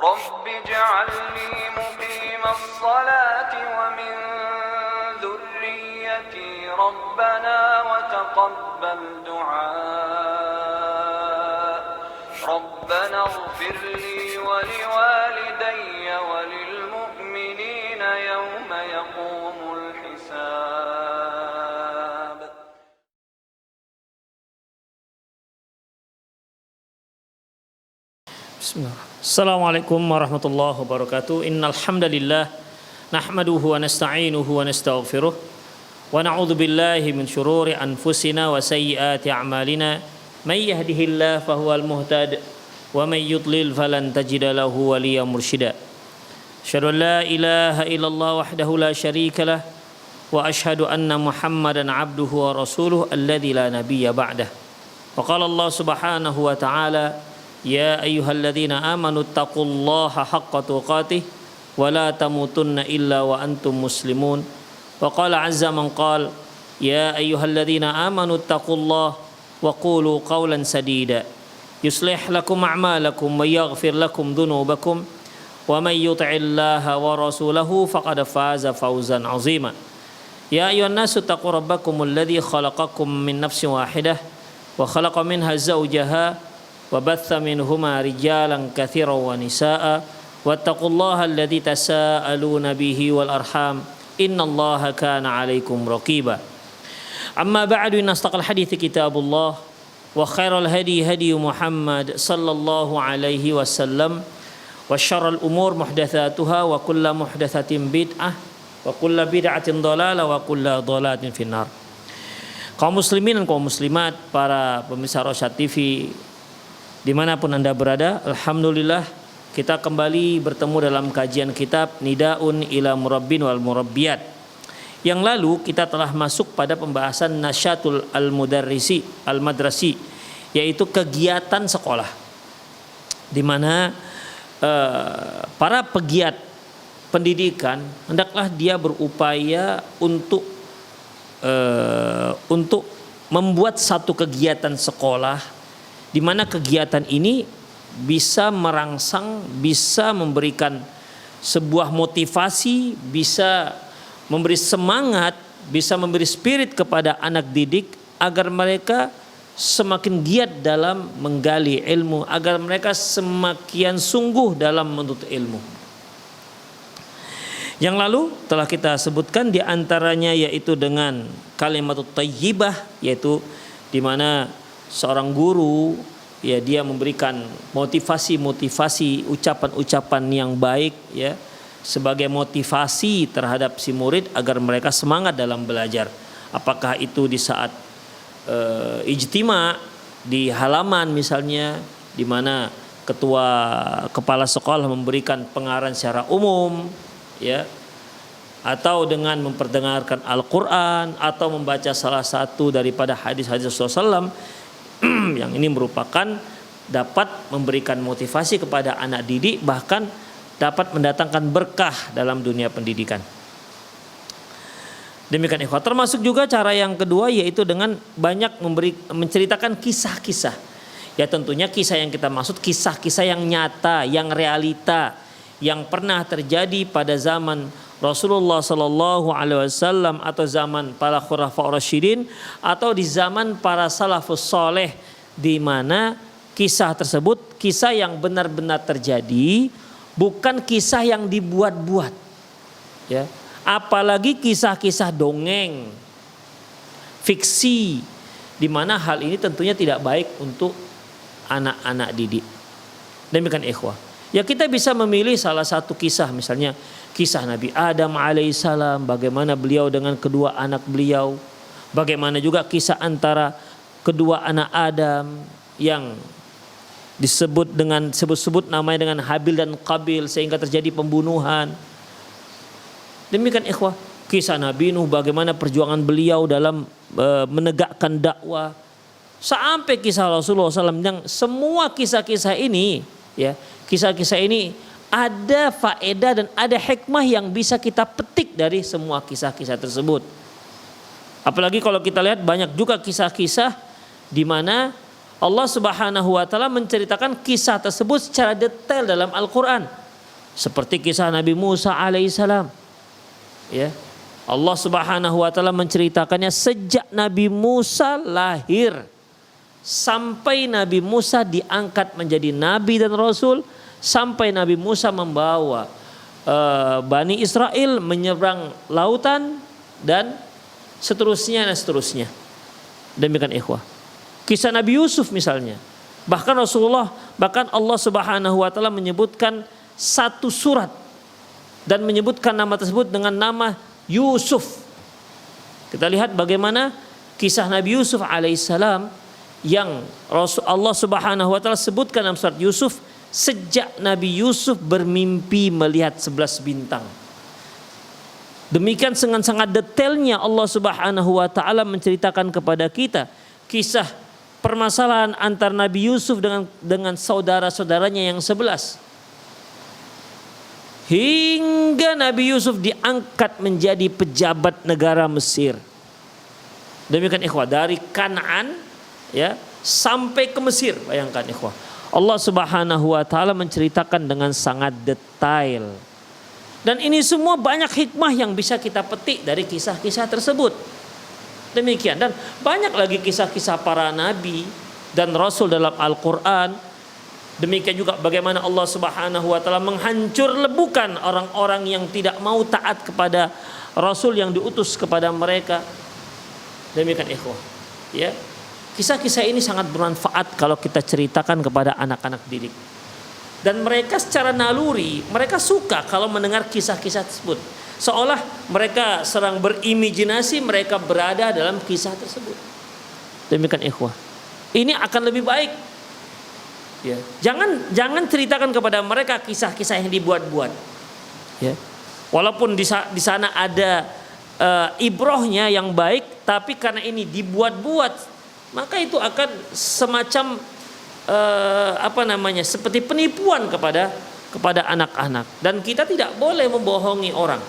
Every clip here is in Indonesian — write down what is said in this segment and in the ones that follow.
رب اجعلني مقيم الصلاة ومن ذريتي ربنا وتقبل دعاء ربنا اغفر لي ولوالدي وللمؤمنين يوم يقوم الحساب. Bismillah. Assalamualaikum warahmatullahi wabarakatuh. Innal hamdalillah nahmaduhu wa nasta'inuhu wa nastaghfiruh wa na'udzu billahi min syururi anfusina wa sayyiati a'malina. May yahdihillahu fahuwal muhtad wa may yudlil falan tajida lahu waliyyan mursyida. Asyhadu an la ilaha illallah wahdahu la syarika lah wa asyhadu anna Muhammadan 'abduhu wa rasuluhu alladzi la nabiyya ba'dah. Wa qala Allah subhanahu wa ta'ala Ya ayyuhalladzina amanu taqullaha haqqa tuqatih wa la tamutunna illa wa antum muslimun. Wa qala azza man qala ya ayyuhalladzina amanu taqullaha wa qulu qawlan sadida yuslih lakum a'malakum wa yaghfir lakum dhunubakum wa may yuti'illaha wa rasulahu faqad faza fawzan 'azima. Ya ayyuhan nasu taqu rabbakumul ladzi khalaqakum min nafsin wahidah wa khalaqa minha zawjaha وبث منهما رجالا كثيرا ونساء واتقوا الله الذي تساءلون به والأرحام إن الله كان عليكم رقيبا. أما بعد إن أصدق الحديث كتاب الله وخير الهدي هدي محمد صلى الله عليه وسلم وشر الأمور محدثاتها وكل محدثة بدعة وكل بدعة ضلالة وكل ضلالة في النار. Kaum muslimin dan kaum muslimat, para pemirsa Rosyad TV dimanapun Anda berada, alhamdulillah kita kembali bertemu dalam kajian kitab Nidaun ila Murabbin wal Murabbiyat. Yang lalu kita telah masuk pada pembahasan Nasyatul al-Mudarrisi al-Madrasi, yaitu kegiatan sekolah, di mana para pegiat pendidikan hendaklah dia berupaya untuk membuat satu kegiatan sekolah di mana kegiatan ini bisa merangsang, bisa memberikan sebuah motivasi, bisa memberi semangat, bisa memberi spirit kepada anak didik agar mereka semakin giat dalam menggali ilmu, agar mereka semakin sungguh dalam menuntut ilmu. Yang lalu telah kita sebutkan di antaranya yaitu dengan kalimatut thayyibah, yaitu di mana seorang guru ya dia memberikan motivasi ucapan-ucapan yang baik ya sebagai motivasi terhadap si murid agar mereka semangat dalam belajar. Apakah itu di saat ijtima di halaman misalnya, di mana kepala sekolah memberikan pengarahan secara umum ya, atau dengan memperdengarkan Al-Quran atau membaca salah satu daripada hadis-hadis Rasulullah SAW yang ini merupakan dapat memberikan motivasi kepada anak didik, bahkan dapat mendatangkan berkah dalam dunia pendidikan. Demikian ikhwah. Termasuk juga cara yang kedua yaitu dengan banyak menceritakan kisah-kisah. Ya tentunya kisah yang kita maksud kisah-kisah yang nyata, yang realita, yang pernah terjadi pada zaman Rasulullah Sallallahu Alaihi Wasallam atau zaman para khulafaur rasyidin atau di zaman para salafus soleh, di mana kisah tersebut kisah yang benar-benar terjadi, bukan kisah yang dibuat-buat, ya. Apalagi kisah-kisah dongeng, fiksi, di mana hal ini tentunya tidak baik untuk anak-anak didik. Demikian ikhwah. Ya kita bisa memilih salah satu kisah, misalnya kisah Nabi Adam alaihissalam, bagaimana beliau dengan kedua anak beliau, bagaimana juga kisah antara kedua anak Adam yang disebut namanya dengan Habil dan Qabil sehingga terjadi pembunuhan. Demikian ikhwah, kisah Nabi Nuh, bagaimana perjuangan beliau dalam menegakkan dakwah, sampai kisah Rasulullah SAW, yang semua kisah-kisah ini ya, kisah-kisah ini ada faedah dan ada hikmah yang bisa kita petik dari semua kisah-kisah tersebut. Apalagi kalau kita lihat banyak juga kisah-kisah di mana Allah Subhanahu wa taala menceritakan kisah tersebut secara detail dalam Al-Qur'an. Seperti kisah Nabi Musa alaihissalam. Ya. Allah Subhanahu wa taala menceritakannya sejak Nabi Musa lahir sampai Nabi Musa diangkat menjadi nabi dan rasul, sampai Nabi Musa membawa Bani Israel menyeberang lautan dan seterusnya dan seterusnya. Demikian ikhwah. Kisah Nabi Yusuf misalnya. Bahkan Allah Subhanahu wa taala menyebutkan satu surat dan menyebutkan nama tersebut dengan nama Yusuf. Kita lihat bagaimana kisah Nabi Yusuf alaihissalam yang Allah Subhanahu wa taala sebutkan dalam surat Yusuf sejak Nabi Yusuf bermimpi melihat 11 bintang. Demikian dengan sangat detailnya Allah Subhanahu wa taala menceritakan kepada kita kisah permasalahan antar Nabi Yusuf dengan saudara-saudaranya yang 11. Hingga Nabi Yusuf diangkat menjadi pejabat negara Mesir. Demikian ikhwah, dari Kanaan ya sampai ke Mesir. Bayangkan ikhwah, Allah Subhanahu wa taala menceritakan dengan sangat detail. Dan ini semua banyak hikmah yang bisa kita petik dari kisah-kisah tersebut. Demikian, dan banyak lagi kisah-kisah para nabi dan rasul dalam Al-Qur'an. Demikian juga bagaimana Allah Subhanahu wa taala menghancur lebukan orang-orang yang tidak mau taat kepada rasul yang diutus kepada mereka. Demikian ikhwah. Ya. Kisah-kisah ini sangat bermanfaat kalau kita ceritakan kepada anak-anak didik. Dan mereka secara naluri, mereka suka kalau mendengar kisah-kisah tersebut. Seolah mereka sedang berimajinasi mereka berada dalam kisah tersebut. Demikian ikhwah. Ini akan lebih baik. Ya. Jangan ceritakan kepada mereka kisah-kisah yang dibuat-buat. Ya. Walaupun di sana ada ibrohnya yang baik, tapi karena ini dibuat-buat, maka itu akan semacam seperti penipuan kepada anak-anak. Dan kita tidak boleh membohongi orang.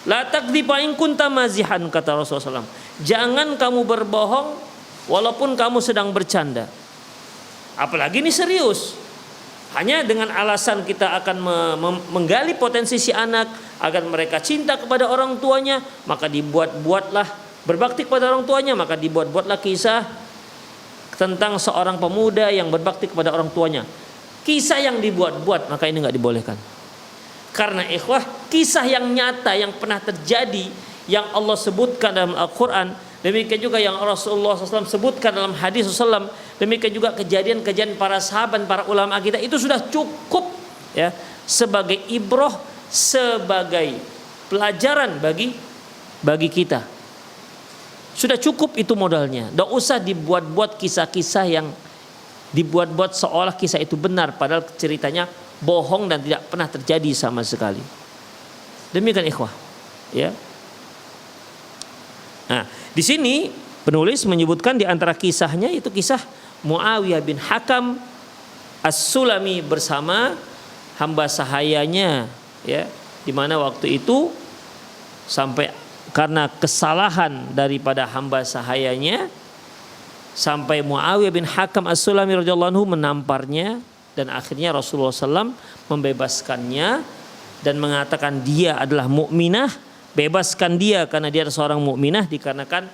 La takdziba in kunta mazihan, kata Rasulullah SAW. Jangan kamu berbohong walaupun kamu sedang bercanda. Apalagi ini serius. Hanya dengan alasan kita akan menggali potensi si anak agar mereka cinta kepada orang tuanya, maka dibuat-buatlah, berbakti kepada orang tuanya, maka dibuat-buatlah kisah tentang seorang pemuda yang berbakti kepada orang tuanya. Kisah yang dibuat-buat, maka ini enggak dibolehkan. Karena ikhwah, kisah yang nyata yang pernah terjadi yang Allah sebutkan dalam Al-Quran, demikian juga yang Rasulullah SAW sebutkan dalam hadis SAW, demikian juga kejadian-kejadian para sahabat, para ulama kita, itu sudah cukup ya sebagai ibroh, sebagai pelajaran bagi kita. Sudah cukup itu modalnya. Tidak usah dibuat-buat kisah-kisah yang dibuat-buat seolah kisah itu benar, padahal ceritanya bohong dan tidak pernah terjadi sama sekali. Demikian ikhwah. Ya. Nah, di sini penulis menyebutkan di antara kisahnya itu kisah Muawiyah bin Hakam As-Sulami bersama hamba sahayanya, ya, di mana waktu itu sampai karena kesalahan daripada hamba sahayanya sampai Muawiyah bin Hakam As-Sulami radhiyallahu anhu menamparnya, dan akhirnya Rasulullah SAW membebaskannya dan mengatakan dia adalah mukminah. Bebaskan dia karena dia adalah seorang mukminah, dikarenakan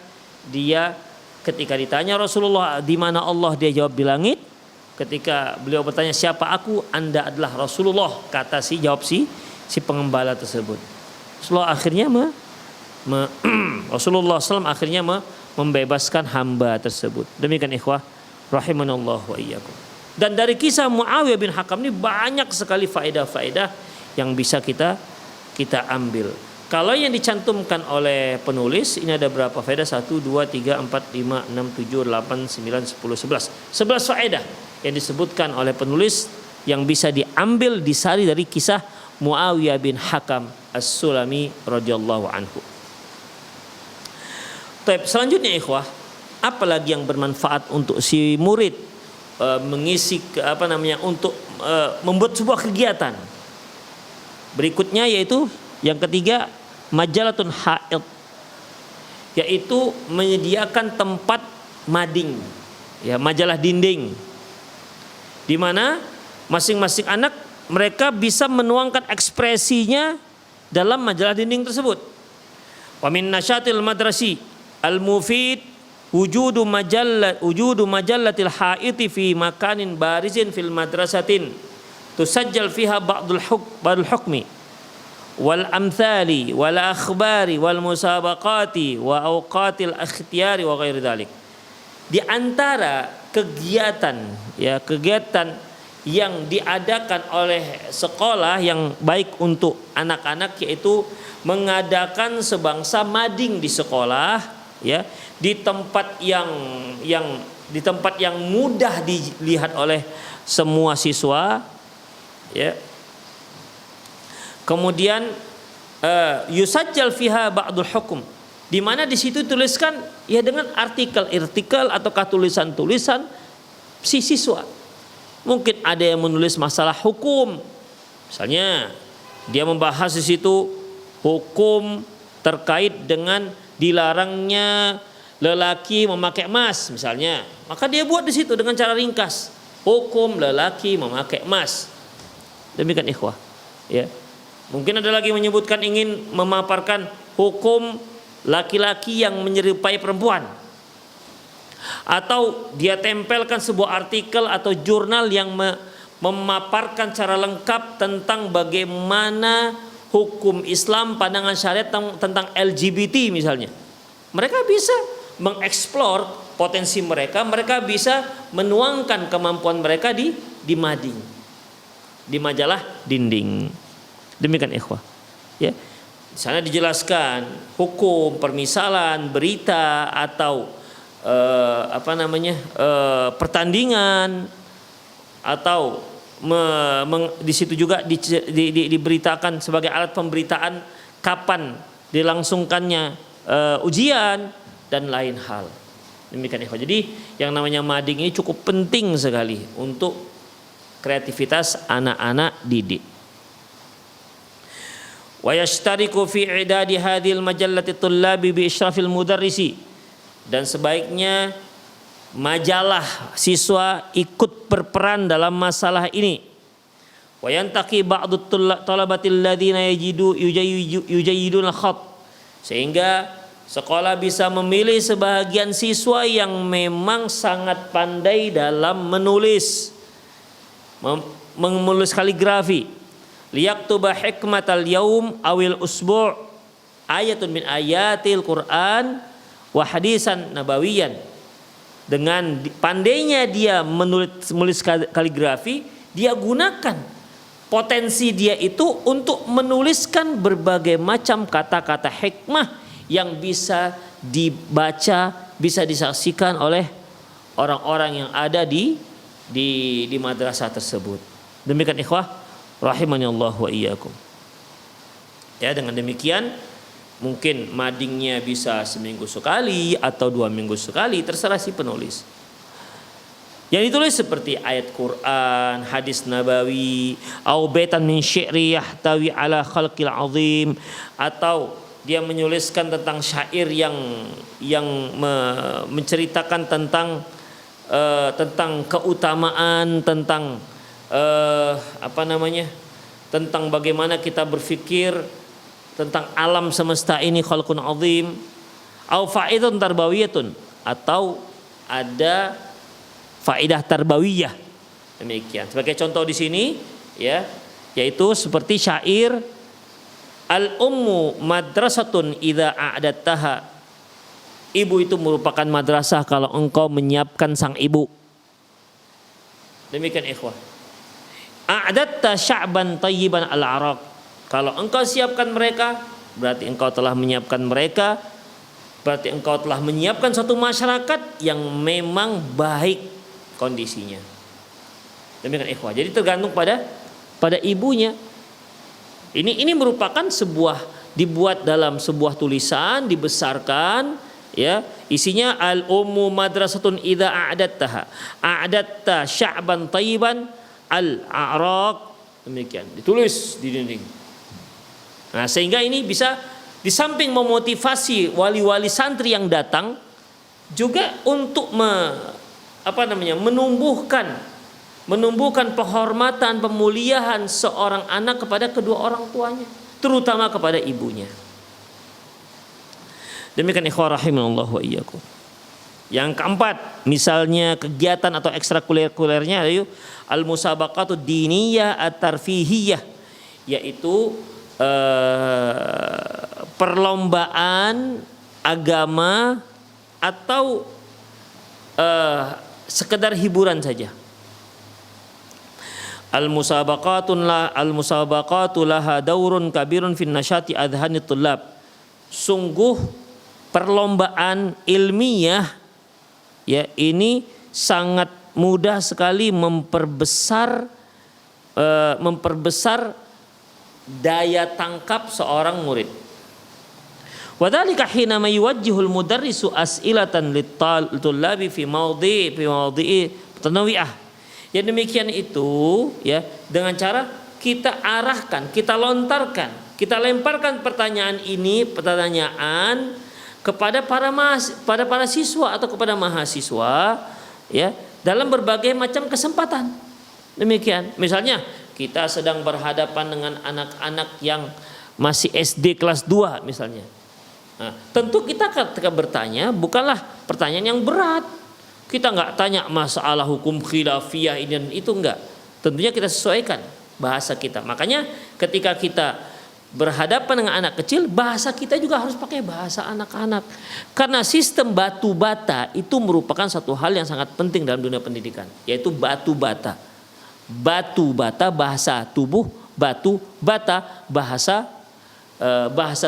dia ketika ditanya Rasulullah di mana Allah, dia jawab di langit. Ketika beliau bertanya siapa aku, Anda adalah Rasulullah, kata si pengembala tersebut. Rasulullah SAW akhirnya membebaskan hamba tersebut. Demikian ikhwah rahimanallah wa iyyakum. Dan dari kisah Muawiyah bin Hakam ini banyak sekali faedah-faedah yang bisa kita ambil. Kalau yang dicantumkan oleh penulis ini ada berapa faedah? 1, 2, 3, 4, 5, 6, 7, 8, 9, 10, 11. 11 faedah yang disebutkan oleh penulis yang bisa diambil disari dari kisah Muawiyah bin Hakam As-Sulami radhiyallahu anhu. Selanjutnya ikhwah, apalagi yang bermanfaat untuk si murid mengisi untuk membuat sebuah kegiatan. Berikutnya yaitu yang ketiga, majalatun haid, yaitu menyediakan tempat mading. ya, majalah dinding, di mana masing-masing anak mereka bisa menuangkan ekspresinya dalam majalah dinding tersebut. Wa min nasyatil madrasi al-mufid wujudu majallatil haiti fi makanin barizin fil madrasatin tusajjal fiha ba'dul hukmi wal amthali wal akhbari wal musabaqati wa awqatil ikhtiyari wa ghairi dzalik. Di antara kegiatan yang diadakan oleh sekolah yang baik untuk anak-anak, yaitu mengadakan sebangsa mading di sekolah, ya, di tempat yang mudah dilihat oleh semua siswa, ya. Kemudian yusajjal fiha ba'dul hukum, di mana di situ tuliskan ya dengan artikel ataukah tulisan-tulisan si siswa. Mungkin ada yang menulis masalah hukum, misalnya dia membahas di situ hukum terkait dengan dilarangnya lelaki memakai emas misalnya, maka dia buat di situ dengan cara ringkas, hukum lelaki memakai emas. Demikian ikhwah, ya. Mungkin ada lagi menyebutkan ingin memaparkan hukum laki-laki yang menyerupai perempuan, atau dia tempelkan sebuah artikel atau jurnal yang memaparkan secara lengkap tentang bagaimana hukum Islam, pandangan syariat tentang LGBT misalnya. Mereka bisa mengeksplor potensi mereka bisa menuangkan kemampuan mereka di mading, di majalah dinding. Demikian ikhwah, ya. Di sana dijelaskan hukum permisalan, berita atau pertandingan, atau di situ juga diberitakan sebagai alat pemberitaan kapan dilangsungkannya ujian dan lain hal. Demikian ikhwah. Jadi yang namanya mading ini cukup penting sekali untuk kreativitas anak-anak didik. Wa yashtariku fi i'dadi hadhil majallati tullabi bi isyrafil mudarrisi, dan sebaiknya majalah siswa ikut berperan dalam masalah ini. Wa yantaqi ba'du talabatil ladzina yujayyiduna khat, sehingga sekolah bisa memilih sebahagian siswa yang memang sangat pandai dalam menulis kaligrafi. Liyaktuba hikmatal yaum awil usbu' ayatun min ayatil Quran wa hadisan nabawiyan. Dengan pandainya dia menulis kaligrafi, dia gunakan potensi dia itu untuk menuliskan berbagai macam kata-kata hikmah yang bisa dibaca, bisa disaksikan oleh orang-orang yang ada di madrasah tersebut. Demikian ikhwah rahimani Allah wa iyyakum. Ya, dengan demikian mungkin madingnya bisa seminggu sekali atau 2 minggu sekali, terserah si penulis. Yang ditulis seperti ayat Quran, hadis nabawi, au baitan min syi'ri yahtawi ala khalqil azim, atau dia menuliskan tentang syair yang menceritakan tentang keutamaan, tentang tentang bagaimana kita berpikir tentang alam semesta ini, khalqun azim, au faidun tarbawiyatun, atau ada faidah tarbawiyah. Demikian. Sebagai contoh di sini, ya, yaitu seperti syair al-ummu madrasatun idza a'adattaha. Ibu itu merupakan madrasah kalau engkau menyiapkan sang ibu. Demikian ikhwah. A'adatta sya'ban tayyiban al-araq. Kalau engkau siapkan mereka, berarti engkau telah menyiapkan mereka, berarti engkau telah menyiapkan suatu masyarakat yang memang baik kondisinya. Demikian ikhwah. Jadi tergantung pada ibunya. Ini merupakan dibuat dalam sebuah tulisan, dibesarkan, ya. Isinya al-ummu madrasatun idza a'adattaha. A'adatta sya'ban tayyiban al-a'raq. Demikian ditulis di dinding. Nah, sehingga ini bisa di samping memotivasi wali-wali santri yang datang, juga untuk menumbuhkan penghormatan, pemuliaan seorang anak kepada kedua orang tuanya, terutama kepada ibunya. Demikian ikhwah rahimanallah wa iyyakum. Yang keempat, misalnya kegiatan atau ekstrakurikulernya yaitu al-musabaqatud diniyah at-tarfihiyah, yaitu perlombaan agama atau sekedar hiburan saja. Al-musabaqatu laha daurun kabirun fin nasyati adhanit tullab. Sungguh perlombaan ilmiah ya ini sangat mudah sekali memperbesar daya tangkap seorang murid. Wadhalika hina ma yuwajjihul mudarrisu as'ilatan lit-tullabi fi mawdhi'i tanawi'ah. Ya demikian itu ya, dengan cara kita arahkan, kita lontarkan, kita lemparkan pertanyaan kepada para siswa atau kepada mahasiswa ya dalam berbagai macam kesempatan. Demikian. Misalnya kita sedang berhadapan dengan anak-anak yang masih SD kelas 2 misalnya. Nah, tentu kita ketika bertanya bukanlah pertanyaan yang berat. Kita nggak tanya masalah hukum khilafiyah ini dan itu enggak. Tentunya kita sesuaikan bahasa kita. Makanya ketika kita berhadapan dengan anak kecil, bahasa kita juga harus pakai bahasa anak-anak. Karena sistem batu bata itu merupakan satu hal yang sangat penting dalam dunia pendidikan, yaitu batu bata. Batu bata bahasa tubuh, batu bata bahasa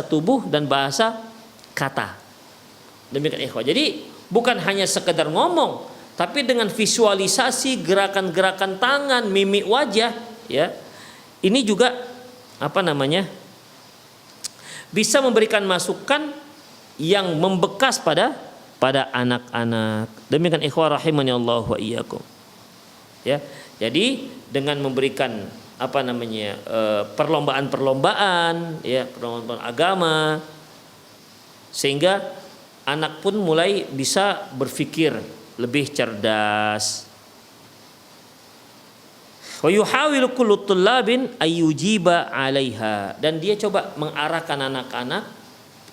tubuh dan bahasa kata. Demikian ikhwah. Jadi bukan hanya sekedar ngomong, tapi dengan visualisasi gerakan-gerakan tangan, mimik wajah, ya. Ini juga bisa memberikan masukan yang membekas pada anak-anak. Demikian ikhwah rahimani Allah wa iyyakum. Ya. Jadi dengan memberikan perlombaan-perlombaan, ya, perlombaan agama, sehingga anak pun mulai bisa berpikir lebih cerdas. Wa yuhawilu kullu tullabin ayyujiba 'alaiha, dan dia coba mengarahkan anak-anak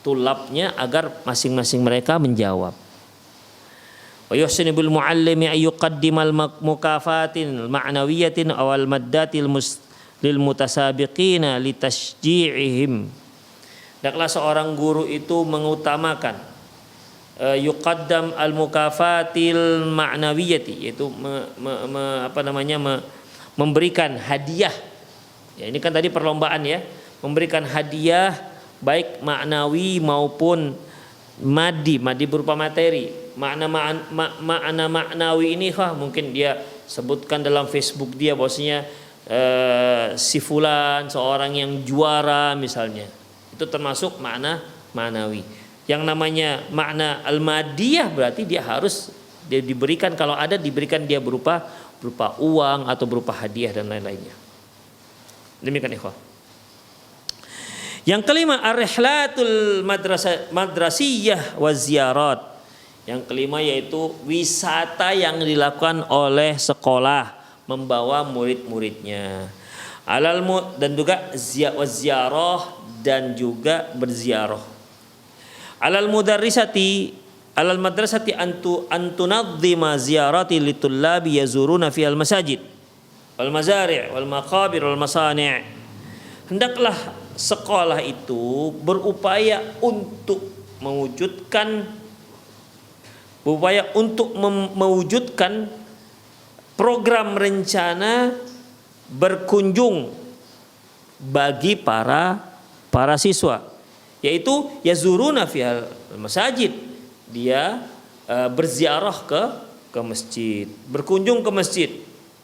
tulabnya agar masing-masing mereka menjawab. Wa yuhsinu bil muallimi ay yuqaddimal mukafatin ma'nawiyatin awal maddatil lil mutasabiqina litashji'ihim. Hendaklah seorang guru itu mengutamakan yuqaddam al-mukafatil ma'nawiyati, yaitu memberikan hadiah. Ya, ini kan tadi perlombaan ya, memberikan hadiah baik maknawi maupun madi berupa materi. Makna maknawi ini mungkin dia sebutkan dalam Facebook dia bahwasanya si fulan seorang yang juara misalnya. Itu termasuk makna maknawi. Yang namanya makna al-madiyah berarti dia diberikan, kalau ada diberikan dia berupa uang atau berupa hadiah dan lain-lainnya. Demikian ikhwah. Yang kelima, ar-rihlatul madrasiyah wa ziyarat. Yang kelima yaitu wisata yang dilakukan oleh sekolah membawa murid-muridnya. Dan juga ziarah dan juga berziarah. Alal madrasati antunadzima ziyarati litullabi yazuruna fil masajid wal mazari' wal maqabir wal masani'. Hendaklah sekolah itu berupaya untuk mewujudkan program rencana berkunjung bagi para siswa, yaitu yazuruna fil masajid, dia berziarah ke masjid, berkunjung ke masjid.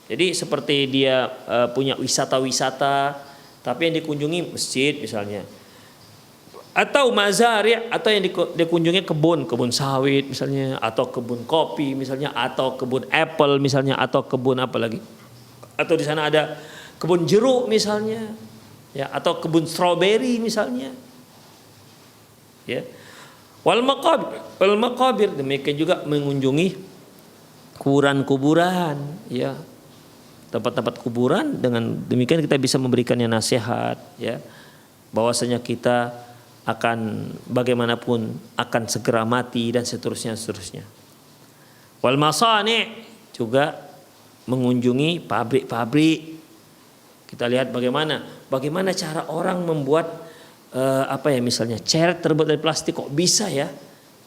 Jadi seperti dia punya wisata-wisata tapi yang dikunjungi masjid misalnya, atau mazari', atau yang dikunjungi kebun sawit misalnya, atau kebun kopi misalnya, atau kebun apple misalnya, atau kebun apa lagi, atau di sana ada kebun jeruk misalnya, ya, atau kebun stroberi misalnya. Ya. Wal maqabir, demikian juga mengunjungi kuburan-kuburan, ya, tempat-tempat kuburan. Dengan demikian kita bisa memberikannya nasihat, ya, bahwasanya kita akan bagaimanapun akan segera mati dan seterusnya. Wal masani' juga mengunjungi pabrik-pabrik. Kita lihat bagaimana cara orang membuat misalnya chair terbuat dari plastik, kok bisa ya?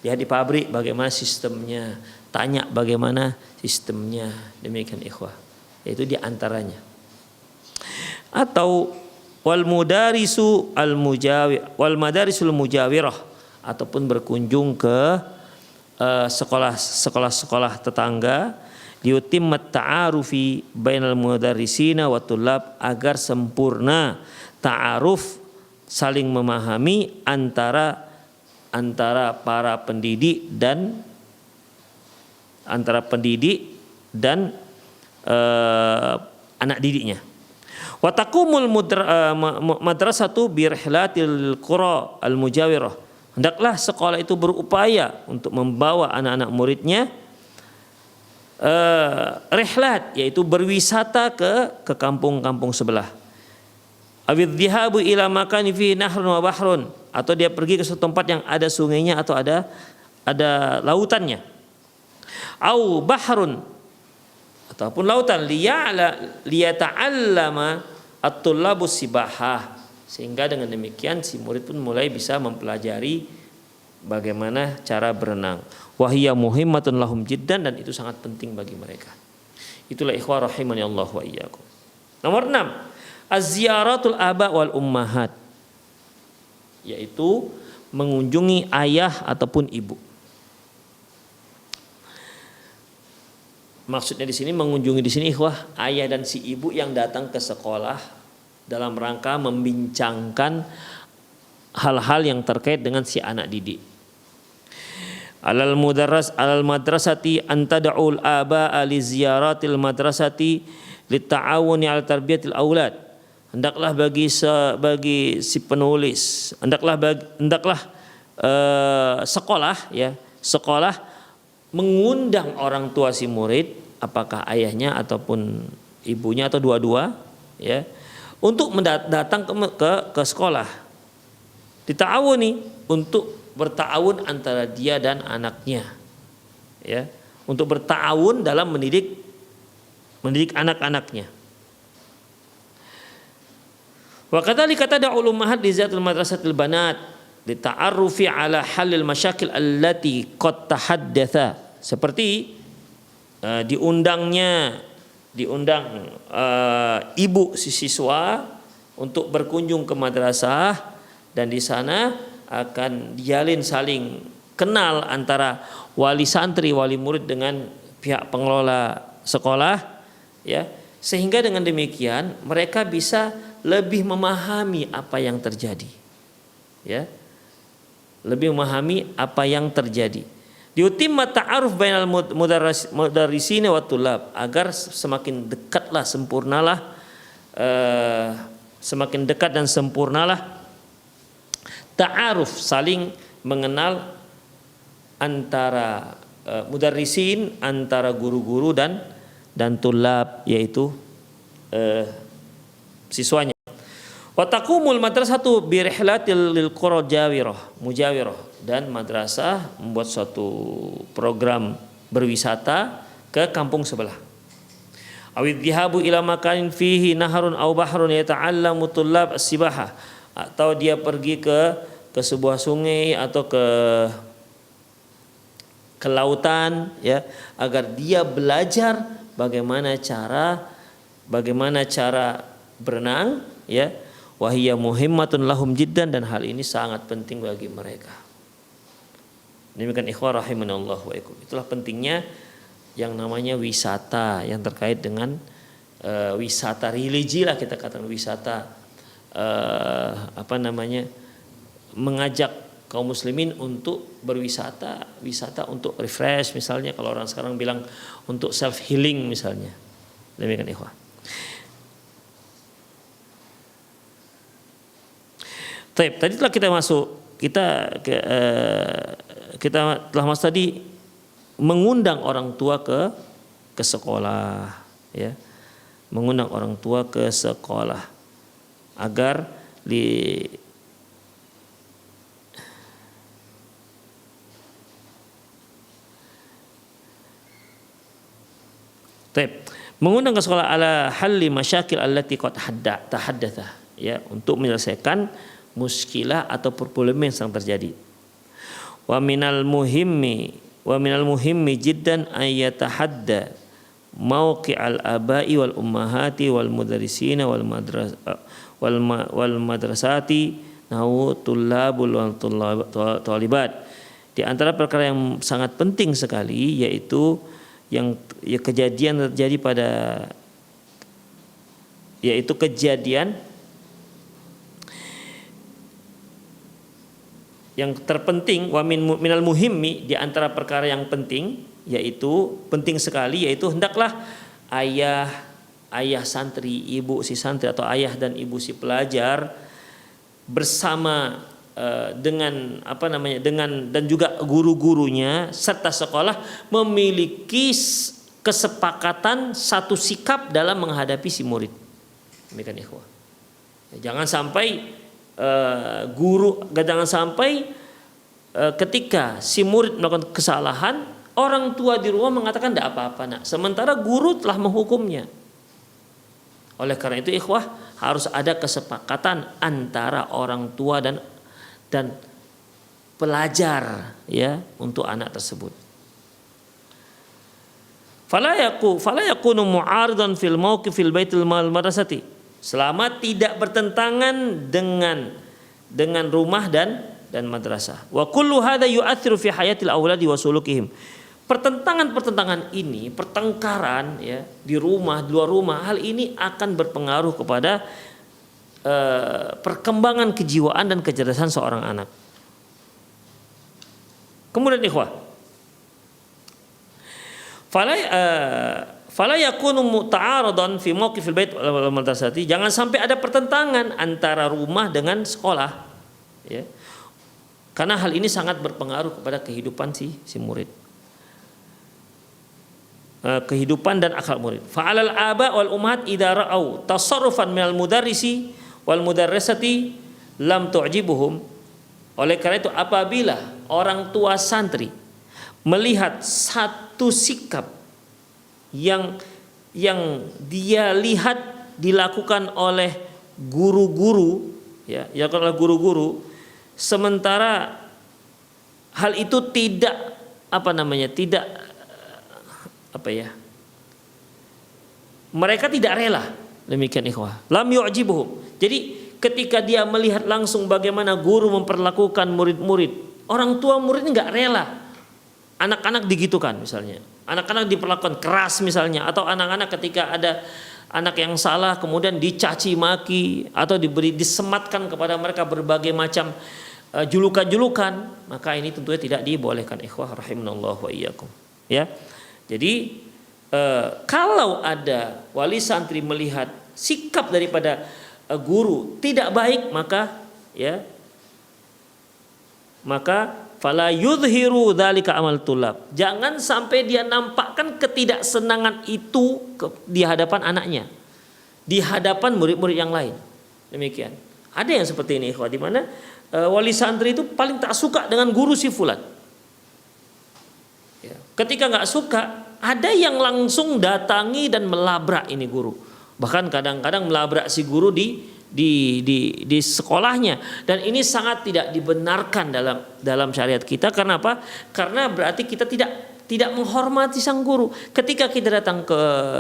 Lihat di pabrik bagaimana sistemnya, tanya bagaimana sistemnya, demikian ikhwah. Itu di antaranya. Atau wal madarisul mujawirah, ataupun berkunjung ke sekolah tetangga, liutimmat ta'arufi bainal mudarrisina wa tullab, agar sempurna ta'aruf, saling memahami antara para pendidik dan anak didiknya. Wa taqumul madrasatu bi rihlatil qura al mujawirah. Hendaklah sekolah itu berupaya untuk membawa anak-anak muridnya rihlat, yaitu berwisata ke kampung-kampung sebelah. Awid dhihabu ila makani fi nahrun wa bahrun, atau dia pergi ke suatu tempat yang ada sungainya atau ada lautannya. Au bahrun, ataupun lautan, liyata'allama at-tullabu sibahah, sehingga dengan demikian si murid pun mulai bisa mempelajari bagaimana cara berenang. Wahiyya muhimmatun lahum jiddan, dan itu sangat penting bagi mereka. Itulah ikhwah rahimani Allah wa iyyakum. Nomor 6, az-ziyaratul aba wal ummahat, yaitu mengunjungi ayah ataupun ibu. Maksudnya di sini, mengunjungi di sini ikhwah, ayah dan si ibu yang datang ke sekolah dalam rangka membincangkan hal-hal yang terkait dengan si anak didik. Alal madrasati antada'ul aba'a li ziyaratil madrasati litta'awuni al tarbiyatil aulad. Hendaklah bagi si penulis, sekolah mengundang orang tua si murid, apakah ayahnya ataupun ibunya atau dua-dua, ya, untuk datang ke sekolah. Dita'awuni, untuk berta'awun antara dia dan anaknya, ya, untuk berta'awun dalam mendidik anak-anaknya. Wa kadzalika tad'u ummahat li zatil madrasatil banat li ta'arrufi ala halil masyakil allati qad tahaddatha, seperti diundang ibu si siswa untuk berkunjung ke madrasah, dan di sana akan dijalin saling kenal antara wali santri, wali murid dengan pihak pengelola sekolah, ya, sehingga dengan demikian mereka bisa lebih memahami apa yang terjadi, ya, lebih memahami apa yang terjadi. Diutimma ta'aruf bainal mudarrisina wa tullab, agar semakin dekat dan sempurnalah ta'aruf, saling mengenal antara mudarrisin, antara guru-guru dan tullab, yaitu siswanya. Wa taqumul madrasatu bi rihlatil lil qura mujawirah, dan madrasah membuat suatu program berwisata ke kampung sebelah. Awid dhihabu ila makanin fihi naharun aw bahrun yata'allamu tullab as-sibahah, atau dia pergi ke sebuah sungai atau ke lautan, ya, agar dia belajar bagaimana cara berenang, ya. Wahiyya muhimmatun lahum jiddan, dan hal ini sangat penting bagi mereka. Demikian ikhwah rahimanallah wa ikum. Itulah pentingnya yang namanya wisata, yang terkait dengan wisata religi lah, kita katakan wisata mengajak kaum muslimin untuk berwisata, untuk refresh, misalnya kalau orang sekarang bilang untuk self healing misalnya. Demikian ikhwah. Tadi telah kita telah masuk tadi mengundang orang tua ke ke sekolah, ya. Mengundang orang tua ke sekolah agar mengundang ke sekolah ala halli masyakil allati qad tahaddatha, ya, untuk menyelesaikan muskilah atau problem yang sedang terjadi. Wa minal muhimmi jiddan ayatahadda mauqi'al aba'i wal ummahati wal mudarrisina wal madrasati nahu tullabul wal talibat. Di antara perkara yang sangat penting sekali yaitu yang kejadian terjadi yaitu kejadian yang terpenting, wa minal muhimmi, di antara perkara yang penting, yaitu penting sekali, yaitu hendaklah ayah santri, ibu si santri atau ayah dan ibu si pelajar bersama dengan dan juga guru-gurunya serta sekolah memiliki kesepakatan satu sikap dalam menghadapi si murid. Demikian ikhwah. Jangan sampai ketika si murid melakukan kesalahan, orang tua di rumah mengatakan tidak apa-apa nak, sementara guru telah menghukumnya. Oleh karena itu ikhwah, harus ada kesepakatan antara orang tua dan pelajar, ya, untuk anak tersebut. Fala yakunu mu'aridan fil mauqifil baitil mal madrasati, selama tidak bertentangan dengan rumah dan madrasah. Wa kullu hadza yu'athiru fi hayatil auladi wa sulukihim. Pertentangan ini, pertengkaran, ya, di rumah, di luar rumah, hal ini akan berpengaruh kepada perkembangan kejiwaan dan kecerdasan seorang anak. Kemudian ikhwah, fala yakunu muta'aradan fi mauqifil bait wal madrasati, jangan sampai ada pertentangan antara rumah dengan sekolah, ya. Karena hal ini sangat berpengaruh kepada kehidupan si murid. Kehidupan dan akhlak murid. Fa'alal aba wal ummahat idza ra'au tasarrufan minal mudarrisi wal mudarrisati lam tu'jibuhum. Oleh karena itu apabila orang tua santri melihat satu sikap yang dia lihat dilakukan oleh guru-guru, ya, dilakukan oleh guru-guru, sementara hal itu tidak mereka tidak rela, demikian ikhwah, lam yu'jibuhum. Jadi ketika dia melihat langsung bagaimana guru memperlakukan murid-murid, orang tua murid nggak rela anak-anak digitukan, misalnya anak-anak diperlakukan keras misalnya, atau anak-anak ketika ada anak yang salah kemudian dicaci maki atau disematkan kepada mereka berbagai macam julukan-julukan, maka ini tentunya tidak dibolehkan ikhwah rahimanallah wa iyyakum, ya. Jadi kalau ada wali santri melihat sikap daripada guru tidak baik, maka fala yudhiru dzalika amal tulab. Jangan sampai dia nampakkan ketidaksenangan itu di hadapan anaknya, di hadapan murid-murid yang lain. Demikian. Ada yang seperti ini ikhwah, di mana wali santri itu paling tak suka dengan guru si fulan. Ya. Ketika nggak suka, ada yang langsung datangi dan melabrak ini guru. Bahkan kadang-kadang melabrak si guru di sekolahnya, dan ini sangat tidak dibenarkan dalam syariat kita. Karena apa? Karena berarti kita tidak menghormati sang guru. Ketika kita datang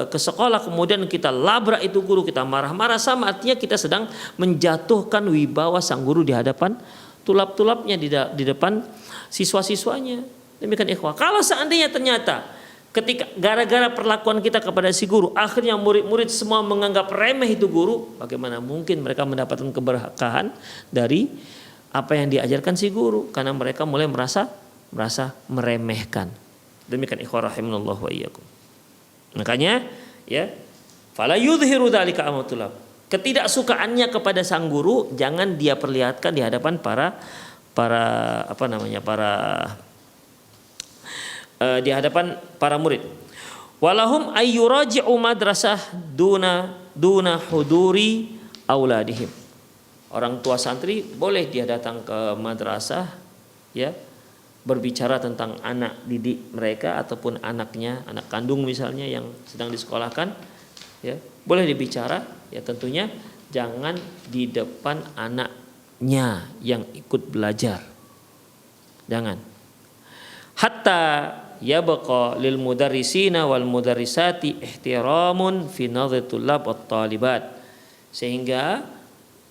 ke sekolah kemudian kita labrak itu guru, kita marah-marah, sama artinya kita sedang menjatuhkan wibawa sang guru di hadapan tulab-tulabnya, di depan siswa-siswanya. Demikian ikhwah. Kalau seandainya ternyata ketika gara-gara perlakuan kita kepada si guru, akhirnya murid-murid semua menganggap remeh itu guru, bagaimana mungkin mereka mendapatkan keberkahan dari apa yang diajarkan si guru? Karena mereka mulai merasa meremehkan. Demikian ikhwah rahimanallah wa iyyakum. Makanya, ya, fala yudhiru dzalika amatulab. Ketidaksukaannya kepada sang guru jangan dia perlihatkan di hadapan di hadapan para murid. Walahum ayyuraji'u madrasah duna huduri auladihim. Orang tua santri boleh dia datang ke madrasah, ya, berbicara tentang anak didik mereka ataupun anaknya, anak kandung misalnya yang sedang disekolahkan, ya, boleh dibicara, ya tentunya jangan di depan anaknya yang ikut belajar. Jangan. Hatta yabqa lil mudarrisina wal mudarrisati ihtiramun fi nadhri tullab wat talibat. Sehingga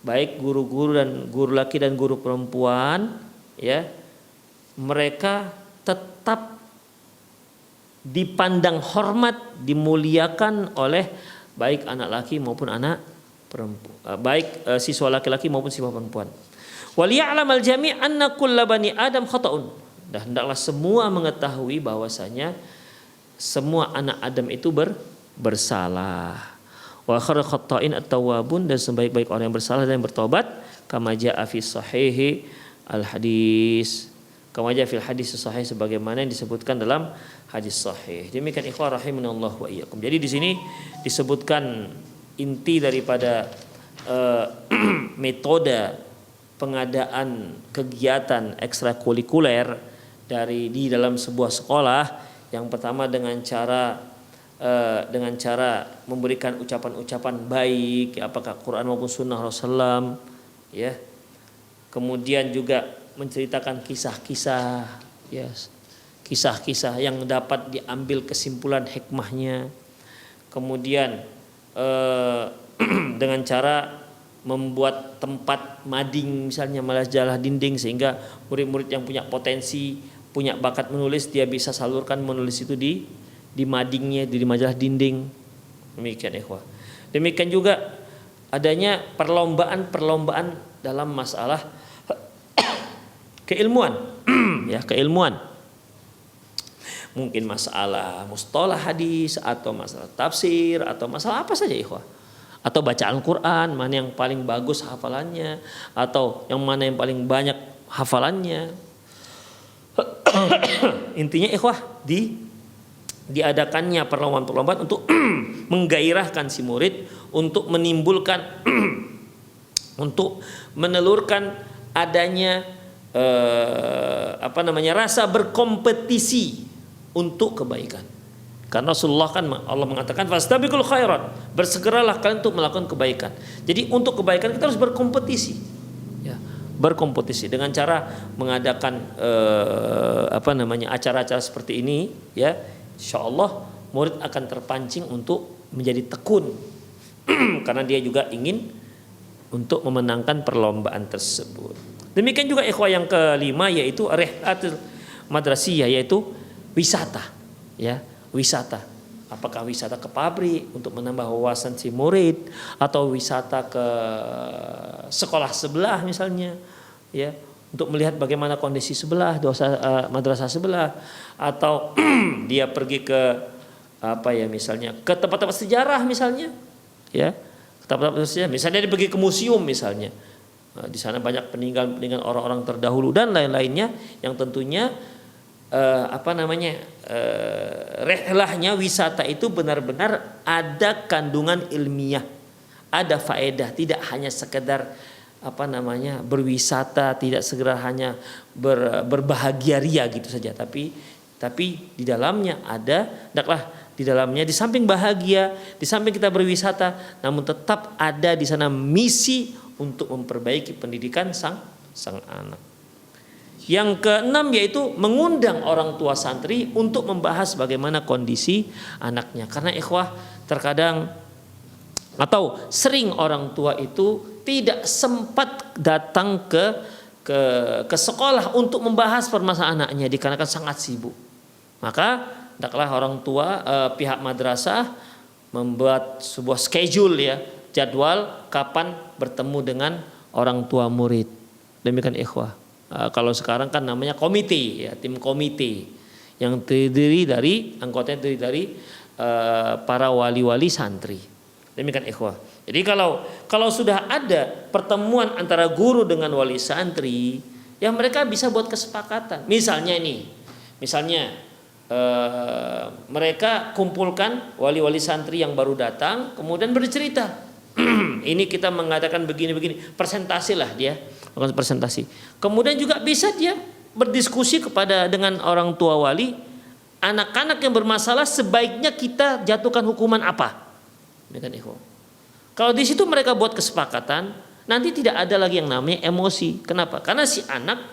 baik guru-guru dan guru laki dan guru perempuan, ya, mereka tetap dipandang hormat, dimuliakan oleh baik anak laki maupun anak perempuan, baik siswa laki-laki maupun siswa perempuan. Wal ya'lamal jami' anna kulla bani adam khata'un. Dan hendaklah semua mengetahui bahwasanya semua anak Adam itu bersalah. Wa khairul khata'in at-tawwabun, dan sebaik-baik orang yang bersalah dan yang bertobat, kama jaa fi sahihi al-hadis. Kama jaa fil hadis sahih, sebagaimana yang disebutkan dalam hadis sahih. Demikian ikhwah rahimanallahu wa iyyakum. Jadi di sini disebutkan inti daripada metode pengadaan kegiatan ekstrakurikuler di dalam sebuah sekolah. Yang pertama dengan cara memberikan ucapan-ucapan baik, apakah Quran maupun Sunnah Rasulullah, ya. Kemudian juga menceritakan kisah-kisah, ya, kisah-kisah yang dapat diambil kesimpulan hikmahnya. Kemudian dengan cara membuat tempat mading, misalnya majalah dinding, sehingga murid-murid yang punya potensi, punya bakat menulis, dia bisa salurkan menulis itu di madingnya, di majalah dinding. Demikian ikhwah. Demikian juga adanya perlombaan dalam masalah keilmuan, ya, keilmuan. Mungkin masalah mustalah hadis atau masalah tafsir atau masalah apa saja ikhwah. Atau bacaan Quran, mana yang paling bagus hafalannya, atau yang mana yang paling banyak hafalannya. Intinya ikhwah, diadakannya perlombaan-perlombaan untuk menggairahkan si murid, untuk menimbulkan untuk menelurkan adanya rasa berkompetisi untuk kebaikan. Karena Rasulullah kan, Allah mengatakan fastabiqul khairat, bersegeralah kalian untuk melakukan kebaikan. Jadi untuk kebaikan kita harus berkompetisi, ya, berkompetisi dengan cara mengadakan acara-acara seperti ini, ya. Insyaallah murid akan terpancing untuk menjadi tekun karena dia juga ingin untuk memenangkan perlombaan tersebut. Demikian juga ikhwah yang kelima, yaitu rihlatul madrasiyah, yaitu wisata, ya. Wisata, apakah wisata ke pabrik untuk menambah wawasan si murid, atau wisata ke sekolah sebelah misalnya, ya, untuk melihat bagaimana kondisi sebelah, madrasah sebelah, atau dia pergi ke misalnya ke tempat-tempat sejarah misalnya, ya, ke tempat-tempat sejarah, misalnya dia pergi ke museum misalnya. Nah, di sana banyak peninggalan orang-orang terdahulu dan lain-lainnya yang tentunya rihlahnya, wisata itu benar-benar ada kandungan ilmiah, ada faedah, tidak hanya sekedar berwisata, tidak segera hanya berbahagia ria gitu saja, tapi di dalamnya di dalamnya di samping bahagia, di samping kita berwisata, namun tetap ada di sana misi untuk memperbaiki pendidikan sang anak. Yang keenam yaitu mengundang orang tua santri untuk membahas bagaimana kondisi anaknya. Karena ikhwah terkadang atau sering orang tua itu tidak sempat datang ke sekolah untuk membahas permasalahan anaknya dikarenakan sangat sibuk. Maka hendaklah orang tua, pihak madrasah membuat sebuah schedule, ya, jadwal kapan bertemu dengan orang tua murid. Demikian ikhwah. Kalau sekarang kan namanya komite, ya, tim komite yang anggotanya terdiri dari para wali-wali santri. Demikian ikhwah. Jadi kalau sudah ada pertemuan antara guru dengan wali santri, ya mereka bisa buat kesepakatan. Misalnya mereka kumpulkan wali-wali santri yang baru datang, kemudian bercerita. Ini kita mengatakan begini-begini, presentasi lah dia, presentasi. Kemudian juga bisa dia berdiskusi dengan orang tua wali, anak-anak yang bermasalah sebaiknya kita jatuhkan hukuman apa. Kalau di situ mereka buat kesepakatan, nanti tidak ada lagi yang namanya emosi. Kenapa? Karena si anak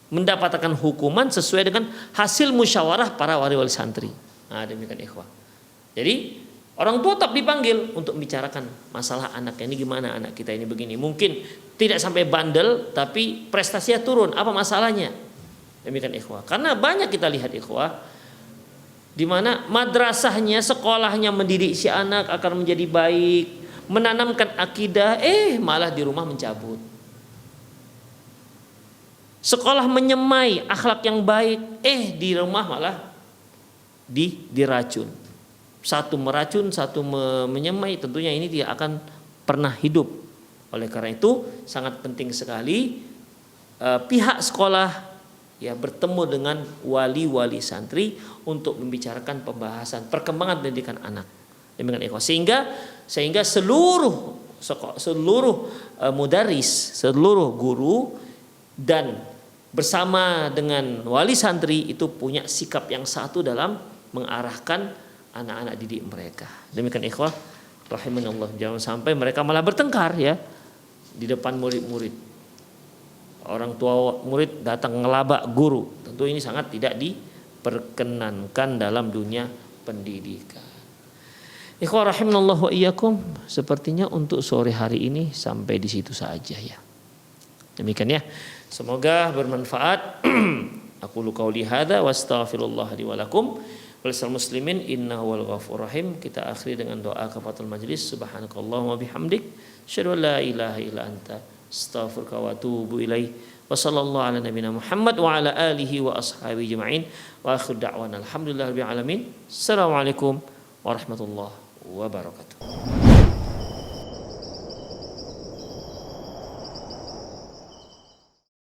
mendapatkan hukuman sesuai dengan hasil musyawarah para wali-wali santri. Nah, demikian ikhwah. Jadi orang tua tetap dipanggil untuk membicarakan masalah anaknya, ini gimana anak kita ini begini. Mungkin tidak sampai bandel tapi prestasinya turun. Apa masalahnya? Demikian ikhwah. Karena banyak kita lihat ikhwah, di mana madrasahnya, sekolahnya mendidik si anak agar menjadi baik, menanamkan akidah, malah di rumah mencabut. Sekolah menyemai akhlak yang baik, di rumah malah diracun. Satu meracun, satu menyemai, tentunya ini tidak akan pernah hidup. Oleh karena itu sangat penting sekali pihak sekolah ya bertemu dengan wali-wali santri untuk membicarakan pembahasan perkembangan pendidikan anak. Demikian ikhwah. Sehingga seluruh mudaris, seluruh guru dan bersama dengan wali santri itu punya sikap yang satu dalam mengarahkan anak-anak didik mereka. Demikian ikhwah rahimanallah, jangan sampai mereka malah bertengkar ya di depan murid-murid. Orang tua murid datang ngelabak guru. Tentu ini sangat tidak diperkenankan dalam dunia pendidikan. Ikhwah rahimanallah wa iyyakum, sepertinya untuk sore hari ini sampai di situ saja ya. Demikian ya. Semoga bermanfaat. Aku qauli hadza wa astaghfirullah li wa lakum walisal muslimin innahu wal ghafurur rahim. Kita akhiri dengan doa kafaratul majlis. Subhanakallahumma bihamdik asyhadu an la ilaha illa anta astaghfiruka wa atubu ilaik. Wa sallallahu ala nabiyyina Muhammad wa ala alihi wa ashabihi ajma'in. Wa akhiru da'wana alhamdulillahirabbil alamin. Assalamualaikum warahmatullahi wabarakatuh.